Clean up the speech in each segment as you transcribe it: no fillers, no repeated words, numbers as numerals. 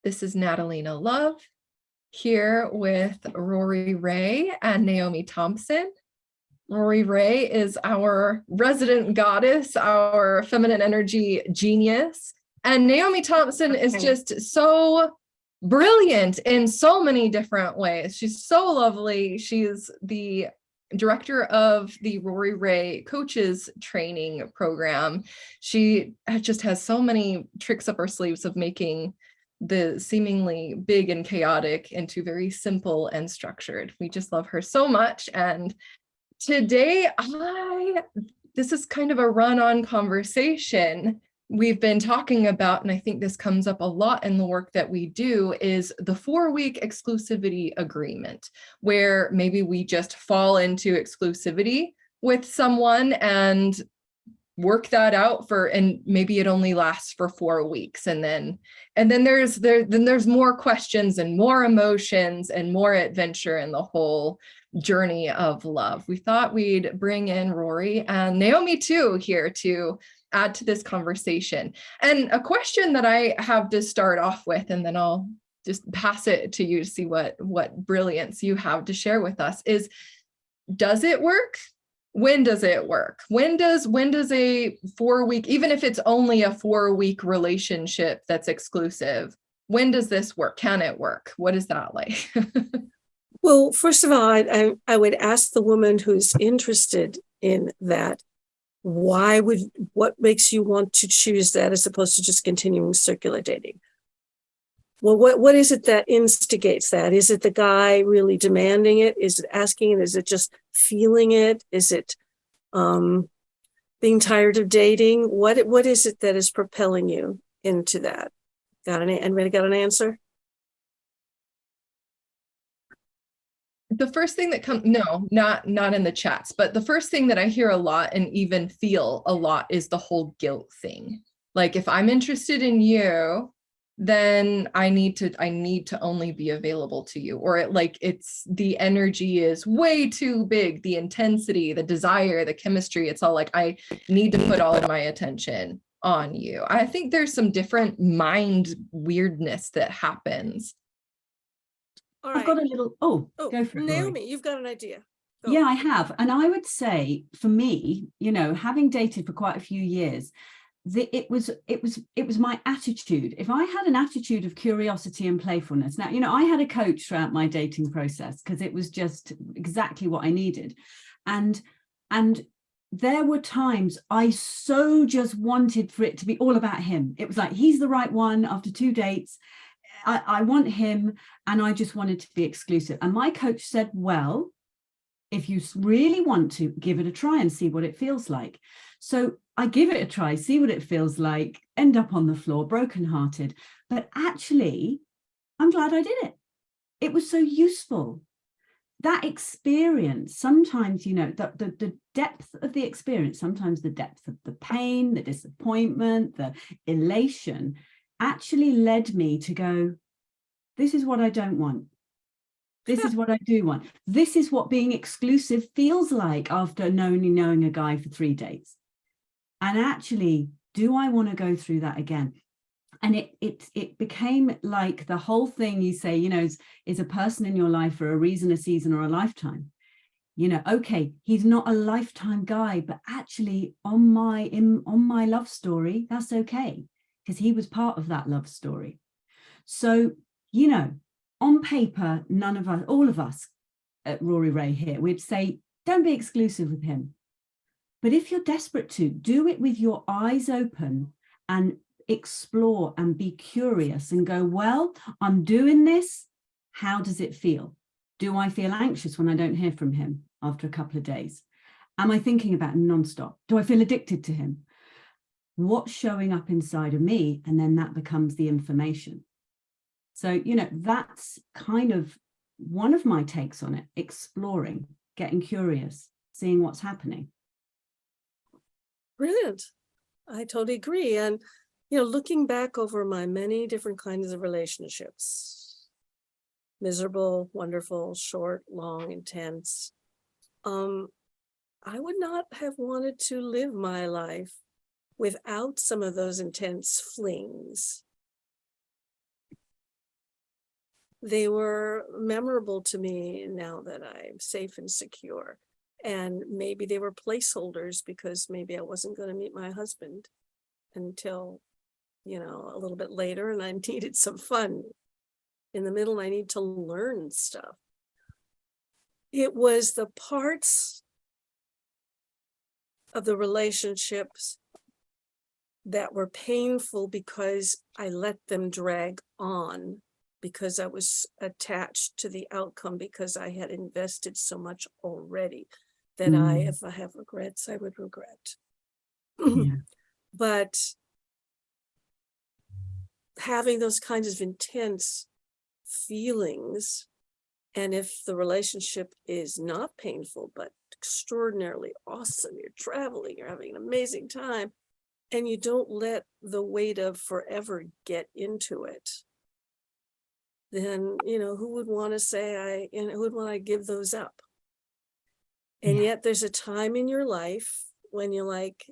This is Natalina Love here with Rori Raye and Naomi Thompson. Rori Raye is our resident goddess, our feminine energy genius. And Naomi Thompson is just so brilliant in so many different ways. She's so lovely. She's the director of the Rori Raye coaches training program. She just has so many tricks up her sleeves of making the seemingly big and chaotic into very simple and structured. We just love her so much. And today, this is kind of a run-on conversation we've been talking about, and I think this comes up a lot in the work that we do, is the 4-week exclusivity agreement, where maybe we just fall into exclusivity with someone and work that out and maybe it only lasts for 4 weeks. And then there's more questions and more emotions and more adventure in the whole journey of love. We thought we'd bring in Rori and Naomi too here to add to this conversation. And a question that I have to start off with, and then I'll just pass it to you to see what brilliance you have to share with us, is, does it work? When does it work? When does a 4-week, even if it's only a 4-week relationship that's exclusive, when does this work? Can it work? What is that like? Well, first of all, I would ask the woman who's interested in that, what makes you want to choose that as opposed to just continuing circular dating? Well, what is it that instigates that? Is it the guy really demanding it? Is it asking it? Is it just feeling it? Is it being tired of dating? What is it that is propelling you into that? Anybody got an answer? The first thing that comes, no, not in the chats, but the first thing that I hear a lot and even feel a lot is the whole guilt thing. Like, if I'm interested in you, then I need to only be available to you, or it's the energy is way too big, the intensity, the desire, the chemistry. It's all like, I need to put all of my attention on you. I think there's some different mind weirdness that happens. All right. I've got a little, go for it, Naomi, Rori. you've got an idea. Go. Yeah, I have. And I would say, for me, having dated for quite a few years, it was my attitude. If I had an attitude of curiosity and playfulness, now, I had a coach throughout my dating process because it was just exactly what I needed. And there were times I so just wanted for it to be all about him. It was like, he's the right one after 2 dates. I want him, and I just wanted to be exclusive. And my coach said, well, if you really want to, give it a try and see what it feels like. So I give it a try, see what it feels like, end up on the floor, brokenhearted. But actually, I'm glad I did it. It was so useful. That experience, sometimes, the depth of the experience, sometimes the depth of the pain, the disappointment, the elation, actually led me to go, this is what I don't want. This is what I do want. This is what being exclusive feels like after only knowing a guy for 3 dates. And actually, do I want to go through that again? And it became like the whole thing you say, is a person in your life for a reason, a season, or a lifetime. Okay, he's not a lifetime guy, but actually on my love story, that's okay, because he was part of that love story. So, on paper, all of us at Rori Raye here, we'd say, don't be exclusive with him. But if you're desperate to, do it with your eyes open and explore and be curious and go, well, I'm doing this. How does it feel? Do I feel anxious when I don't hear from him after a couple of days? Am I thinking about him nonstop? Do I feel addicted to him? What's showing up inside of me? And then that becomes the information. So, that's kind of one of my takes on it, exploring, getting curious, seeing what's happening. Brilliant. I totally agree. And, looking back over my many different kinds of relationships, miserable, wonderful, short, long, intense, I would not have wanted to live my life without some of those intense flings. they were memorable to me now that I'm safe and secure. And maybe they were placeholders because maybe I wasn't going to meet my husband until, a little bit later, and I needed some fun in the middle. I need to learn stuff. It was the parts of the relationships that were painful because I let them drag on, because I was attached to the outcome, because I had invested so much already that if I have regrets, I would regret. Yeah. But having those kinds of intense feelings, and if the relationship is not painful, but extraordinarily awesome, you're traveling, you're having an amazing time, and you don't let the weight of forever get into it, then, who would want to say who would want to give those up? And yet there's a time in your life when you're like,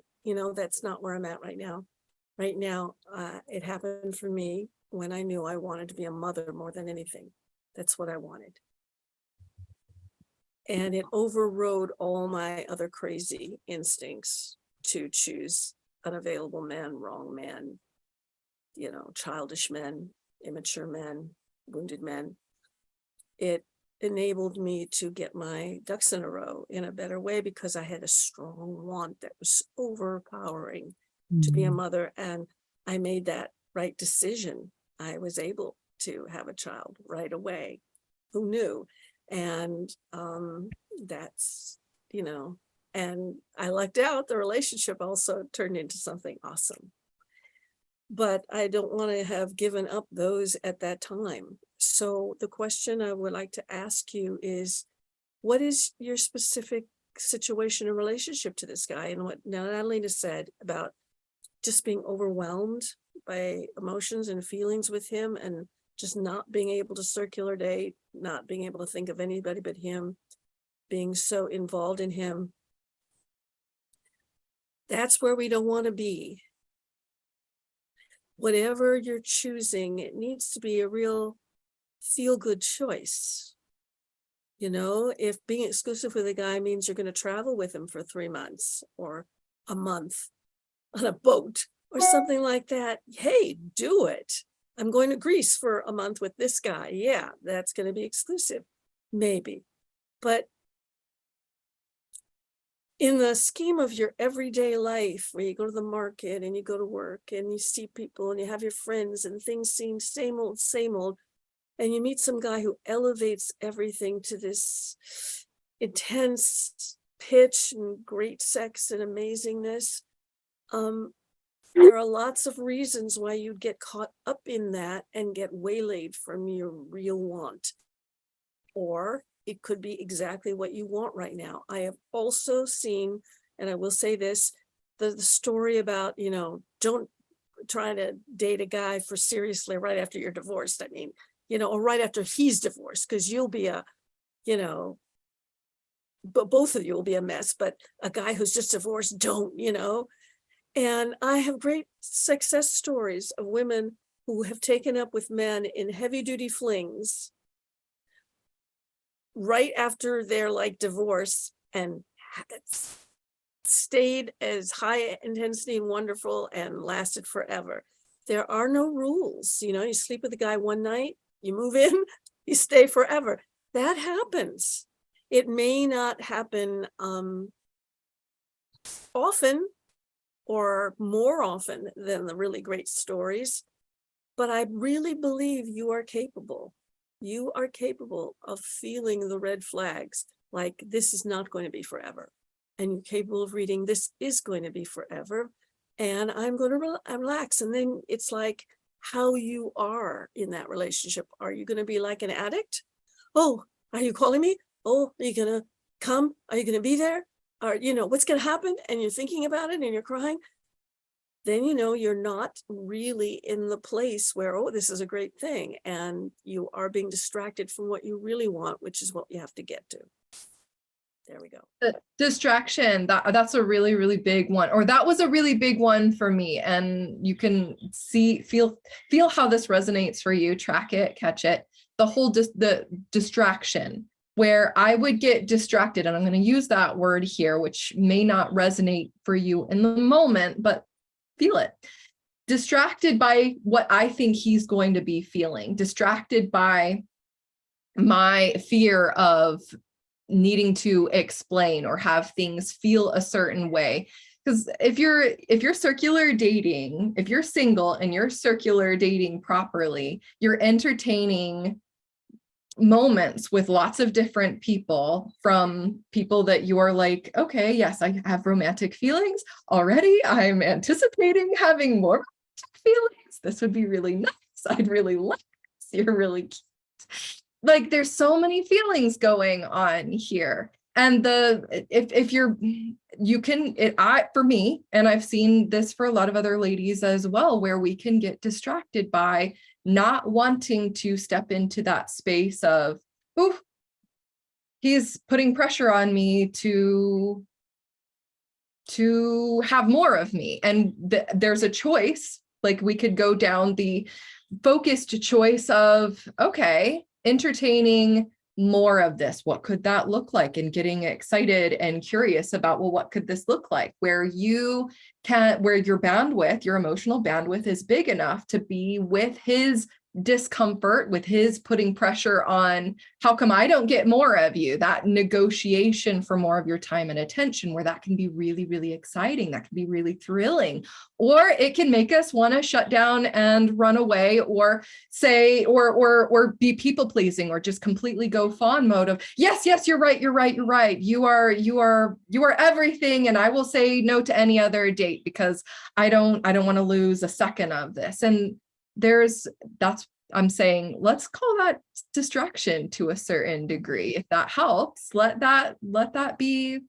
that's not where I'm at right now. Right now, it happened for me when I knew I wanted to be a mother more than anything. That's what I wanted. And it overrode all my other crazy instincts to choose unavailable men, wrong men, childish men, immature men, wounded men. It enabled me to get my ducks in a row in a better way, because I had a strong want that was overpowering to be a mother. And I made that right decision. I was able to have a child right away. Who knew? And that's, and I lucked out. The relationship also turned into something awesome. But I don't want to have given up those at that time. So the question I would like to ask you is, what is your specific situation and relationship to this guy? And what Natalina said about just being overwhelmed by emotions and feelings with him, and just not being able to circular date, not being able to think of anybody but him, being so involved in him. That's where we don't want to be. Whatever you're choosing, it needs to be a real feel-good choice. If being exclusive with a guy means you're going to travel with him for 3 months or a month on a boat or something like that, hey, do it. I'm going to Greece for a month with this guy. Yeah, that's going to be exclusive, maybe. But in the scheme of your everyday life, where you go to the market and you go to work and you see people and you have your friends and things seem same old, and you meet some guy who elevates everything to this intense pitch and great sex and amazingness, there are lots of reasons why you'd get caught up in that and get waylaid from your real want. Or it could be exactly what you want right now. I have also seen, and I will say this, the story about, don't try to date a guy for seriously right after you're divorced. I mean, or right after he's divorced, because you'll be but both of you will be a mess. But a guy who's just divorced, don't. And I have great success stories of women who have taken up with men in heavy duty flings right after their divorce, and stayed as high intensity and wonderful and lasted forever. There are no rules. You sleep with a guy one night, you move in, you stay forever. That happens. It may not happen often or more often than the really great stories, but I really believe you are capable. You are capable of feeling the red flags, like this is not going to be forever. And you're capable of reading, this is going to be forever. And I'm going to relax. And then it's like how you are in that relationship. Are you going to be like an addict? Oh, are you calling me? Oh, are you going to come? Are you going to be there? Or, what's going to happen? And you're thinking about it and you're crying. Then, you're not really in the place where, oh, this is a great thing. And you are being distracted from what you really want, which is what you have to get to. There we go. The distraction, that's a really, really big one, or that was a really big one for me. And you can feel how this resonates for you, track it, catch it. the whole the distraction, where I would get distracted, and I'm going to use that word here, which may not resonate for you in the moment, but feel it. Distracted by what I think he's going to be feeling, distracted by my fear of needing to explain or have things feel a certain way. Because if you're circular dating, if you're single and you're circular dating properly, you're entertaining moments with lots of different people, from people that you're like, okay, yes, I have romantic feelings already. I'm anticipating having more romantic feelings. This would be really nice. I'd really like this. You're really cute. Like, there's so many feelings going on here. And for me, and I've seen this for a lot of other ladies as well, where we can get distracted by not wanting to step into that space of, ooh, he's putting pressure on me to have more of me. And there's a choice. Like, we could go down the focused choice of, okay, entertaining more of this. What could that look like? And getting excited and curious about, well, what could this look like? Where your bandwidth, your emotional bandwidth is big enough to be with his discomfort, with his putting pressure on, how come I don't get more of you? That negotiation for more of your time and attention, where that can be really, really exciting. That can be really thrilling. Or it can make us want to shut down and run away, or say, or be people pleasing, or just completely go fawn mode of, yes, you're right. You are everything. And I will say no to any other date because I don't want to lose a second of this. And I'm saying, let's call that distraction to a certain degree. If that helps, let that be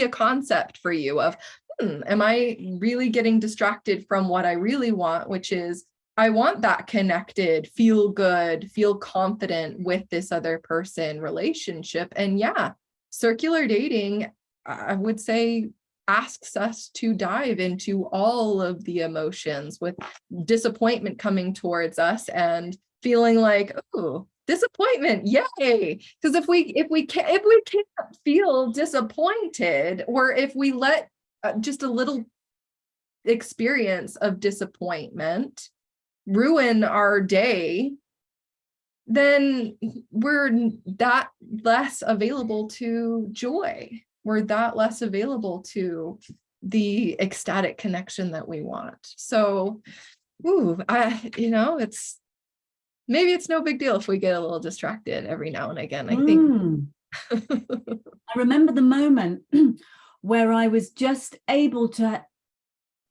a concept for you of, am I really getting distracted from what I really want, which is, I want that connected, feel good, feel confident with this other person relationship. And yeah, circular dating, I would say, asks us to dive into all of the emotions, with disappointment coming towards us and feeling like, oh, disappointment, yay. Because if we can't feel disappointed, or if we let just a little experience of disappointment ruin our day, then we're that less available to joy. We're that less available to the ecstatic connection that we want. So, it's no big deal if we get a little distracted every now and again, I think. I remember the moment where I was just able to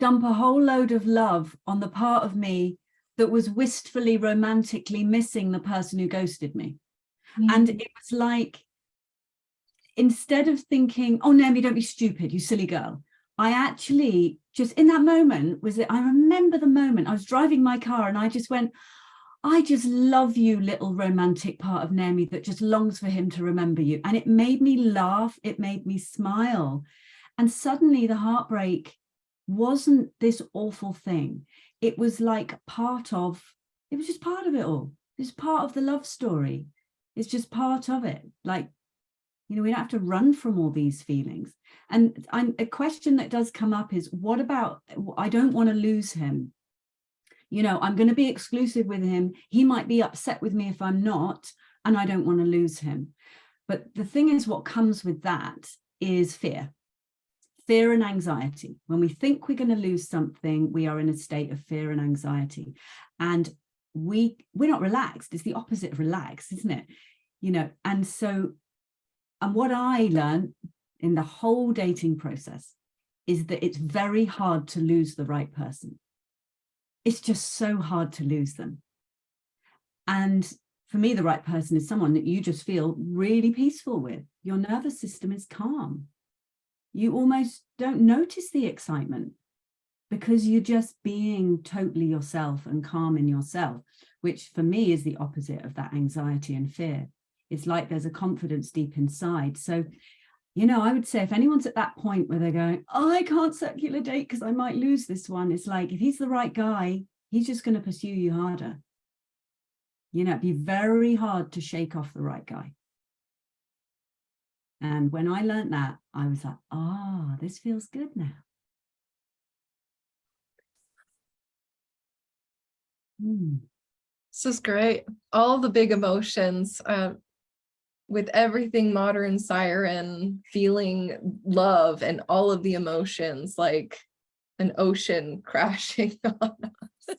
dump a whole load of love on the part of me that was wistfully, romantically missing the person who ghosted me. And it was like, instead of thinking, oh, Naomi, don't be stupid, you silly girl, I actually just, in that moment, I remember the moment I was driving my car and I just went, I just love you, little romantic part of Naomi that just longs for him to remember you. And it made me laugh. It made me smile. And suddenly the heartbreak wasn't this awful thing. It was like it was just part of it all. It's part of the love story. It's just part of it. Like, we don't have to run from all these feelings. And a question that does come up is, what about, I don't want to lose him. I'm going to be exclusive with him. He might be upset with me if I'm not, and I don't want to lose him. But the thing is, what comes with that is fear and anxiety. When we think we're going to lose something, we are in a state of fear and anxiety. And we're not relaxed. It's the opposite of relaxed, isn't it? And so, and what I learned in the whole dating process is that it's very hard to lose the right person. It's just so hard to lose them. And for me, the right person is someone that you just feel really peaceful with. Your nervous system is calm. You almost don't notice the excitement because you're just being totally yourself and calm in yourself, which for me is the opposite of that anxiety and fear. It's like there's a confidence deep inside. So, I would say if anyone's at that point where they're going, oh, I can't circular date because I might lose this one. It's like, if he's the right guy, he's just going to pursue you harder. You know, it'd be very hard to shake off the right guy. And when I learned that, I was like, ah, this feels good now. This is great. All the big emotions, with everything modern Siren, feeling love and all of the emotions like an ocean crashing on us.